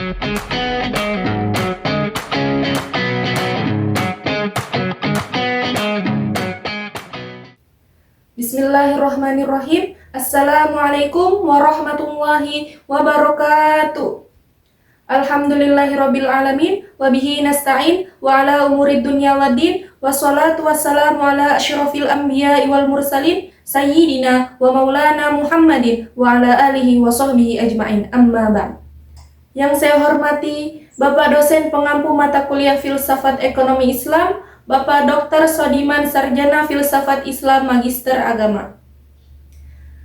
Bismillahirrahmanirrahim. Assalamualaikum warahmatullahi wabarakatuh. Alhamdulillahirabbil alamin wa bihi nasta'in wa ala umurid dunya waddin wassalatu wassalamu ala asyrafil anbiya'i wal mursalin sayyidina wa maulana Muhammadin wa ala alihi wa sahbihi ajma'in, amma ba'd. Yang saya hormati Bapak dosen pengampu mata kuliah Filsafat Ekonomi Islam, Bapak Dr. Sodiman Sarjana Filsafat Islam Magister Agama.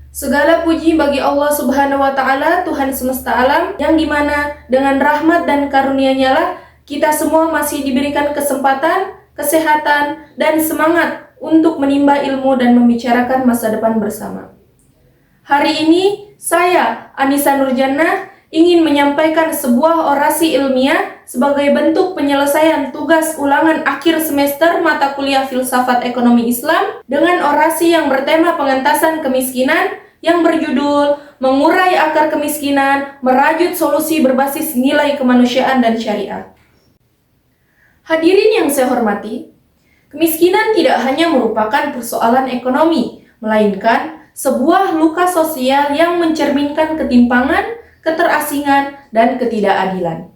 Segala puji bagi Allah Subhanahu wa Ta'ala, Tuhan semesta alam, yang dimana dengan rahmat dan karunia-Nya lah kita semua masih diberikan kesempatan, kesehatan, dan semangat untuk menimba ilmu dan membicarakan masa depan bersama. Hari ini saya, Anissa Nurjannah, ingin menyampaikan sebuah orasi ilmiah sebagai bentuk penyelesaian tugas ulangan akhir semester mata kuliah Filsafat Ekonomi Islam dengan orasi yang bertema pengentasan kemiskinan yang berjudul Mengurai Akar Kemiskinan, Merajut Solusi Berbasis Nilai Kemanusiaan dan Syariah. Hadirin yang saya hormati, kemiskinan tidak hanya merupakan persoalan ekonomi, melainkan sebuah luka sosial yang mencerminkan ketimpangan, keterasingan, dan ketidakadilan.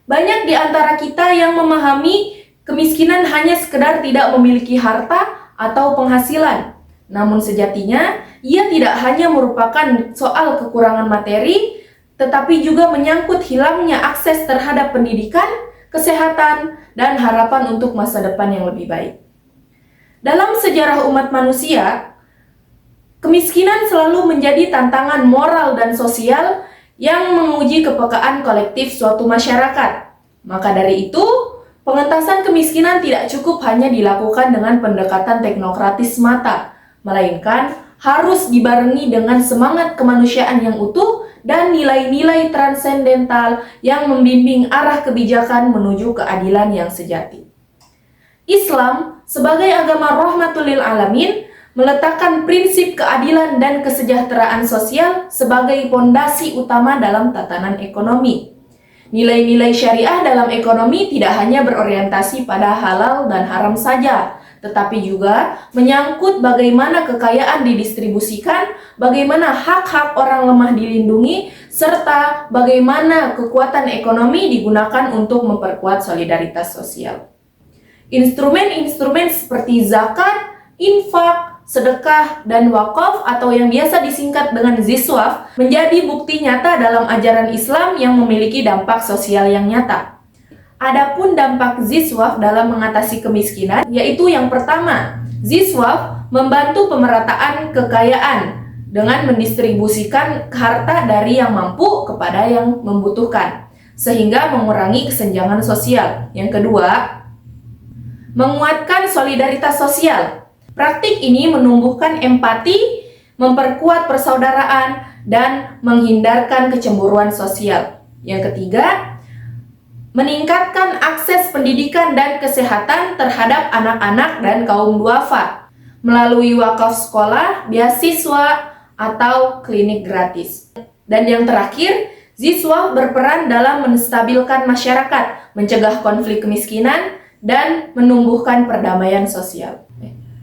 Banyak di antara kita yang memahami kemiskinan hanya sekedar tidak memiliki harta atau penghasilan. Namun sejatinya, ia tidak hanya merupakan soal kekurangan materi, tetapi juga menyangkut hilangnya akses terhadap pendidikan, kesehatan, dan harapan untuk masa depan yang lebih baik. Dalam sejarah umat manusia, kemiskinan selalu menjadi tantangan moral dan sosial yang menguji kepekaan kolektif suatu masyarakat. Maka dari itu, pengentasan kemiskinan tidak cukup hanya dilakukan dengan pendekatan teknokratis semata, melainkan harus dibarengi dengan semangat kemanusiaan yang utuh dan nilai-nilai transendental yang membimbing arah kebijakan menuju keadilan yang sejati. Islam sebagai agama rahmatul lil alamin meletakkan prinsip keadilan dan kesejahteraan sosial sebagai pondasi utama dalam tatanan ekonomi. Nilai-nilai syariah dalam ekonomi tidak hanya berorientasi pada halal dan haram saja, tetapi juga menyangkut bagaimana kekayaan didistribusikan, bagaimana hak-hak orang lemah dilindungi, serta bagaimana kekuatan ekonomi digunakan untuk memperkuat solidaritas sosial. Instrumen-instrumen seperti zakat, infak, sedekah, dan wakaf atau yang biasa disingkat dengan ziswaf menjadi bukti nyata dalam ajaran Islam yang memiliki dampak sosial yang nyata. Adapun dampak ziswaf dalam mengatasi kemiskinan yaitu yang pertama, ziswaf membantu pemerataan kekayaan dengan mendistribusikan harta dari yang mampu kepada yang membutuhkan sehingga mengurangi kesenjangan sosial. Yang kedua, menguatkan solidaritas sosial. Praktik ini menumbuhkan empati, memperkuat persaudaraan, dan menghindarkan kecemburuan sosial. Yang ketiga, meningkatkan akses pendidikan dan kesehatan terhadap anak-anak dan kaum duafa melalui wakaf sekolah, beasiswa, atau klinik gratis. Dan yang terakhir, ziswaf berperan dalam menstabilkan masyarakat, mencegah konflik kemiskinan, dan menumbuhkan perdamaian sosial.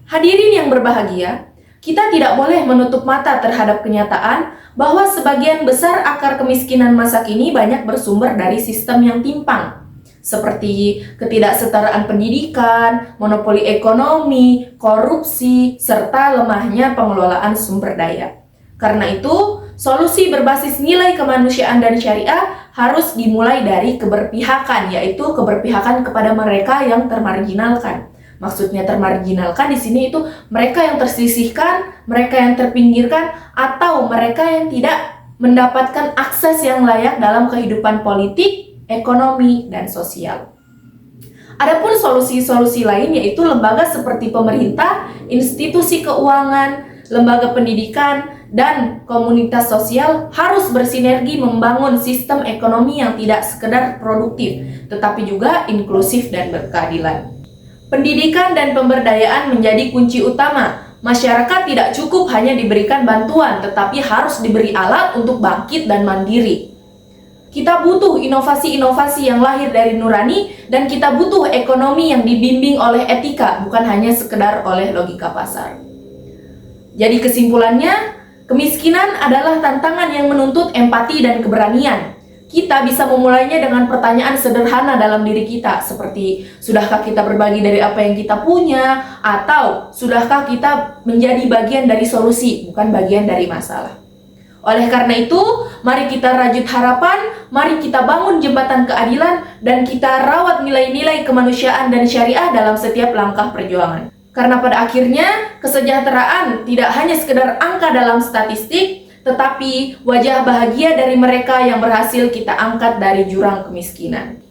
Hadirin yang berbahagia, kita tidak boleh menutup mata terhadap kenyataan bahwa sebagian besar akar kemiskinan masa kini banyak bersumber dari sistem yang timpang, seperti ketidaksetaraan pendidikan, monopoli ekonomi, korupsi, serta lemahnya pengelolaan sumber daya. Karena itu, solusi berbasis nilai kemanusiaan dan syariah harus dimulai dari keberpihakan, yaitu keberpihakan kepada mereka yang termarginalkan. Maksudnya termarginalkan di sini itu mereka yang tersisihkan, mereka yang terpinggirkan, atau mereka yang tidak mendapatkan akses yang layak dalam kehidupan politik, ekonomi, dan sosial. Adapun solusi-solusi lain yaitu lembaga seperti pemerintah, institusi keuangan, lembaga pendidikan, dan komunitas sosial harus bersinergi membangun sistem ekonomi yang tidak sekedar produktif, tetapi juga inklusif dan berkeadilan. Pendidikan dan pemberdayaan menjadi kunci utama. Masyarakat tidak cukup hanya diberikan bantuan, tetapi harus diberi alat untuk bangkit dan mandiri. Kita butuh inovasi-inovasi yang lahir dari nurani, dan kita butuh ekonomi yang dibimbing oleh etika, bukan hanya sekedar oleh logika pasar. Jadi kesimpulannya, kemiskinan adalah tantangan yang menuntut empati dan keberanian. Kita bisa memulainya dengan pertanyaan sederhana dalam diri kita, seperti sudahkah kita berbagi dari apa yang kita punya, atau sudahkah kita menjadi bagian dari solusi, bukan bagian dari masalah. Oleh karena itu, mari kita rajut harapan, mari kita bangun jembatan keadilan, dan kita rawat nilai-nilai kemanusiaan dan syariah dalam setiap langkah perjuangan. Karena pada akhirnya, kesejahteraan tidak hanya sekedar angka dalam statistik, tetapi wajah bahagia dari mereka yang berhasil kita angkat dari jurang kemiskinan.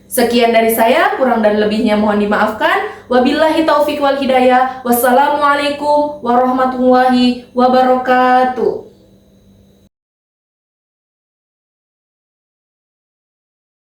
Sekian dari saya, kurang dan lebihnya mohon dimaafkan. Wabillahi taufiq wal hidayah. Wassalamualaikum warahmatullahi wabarakatuh.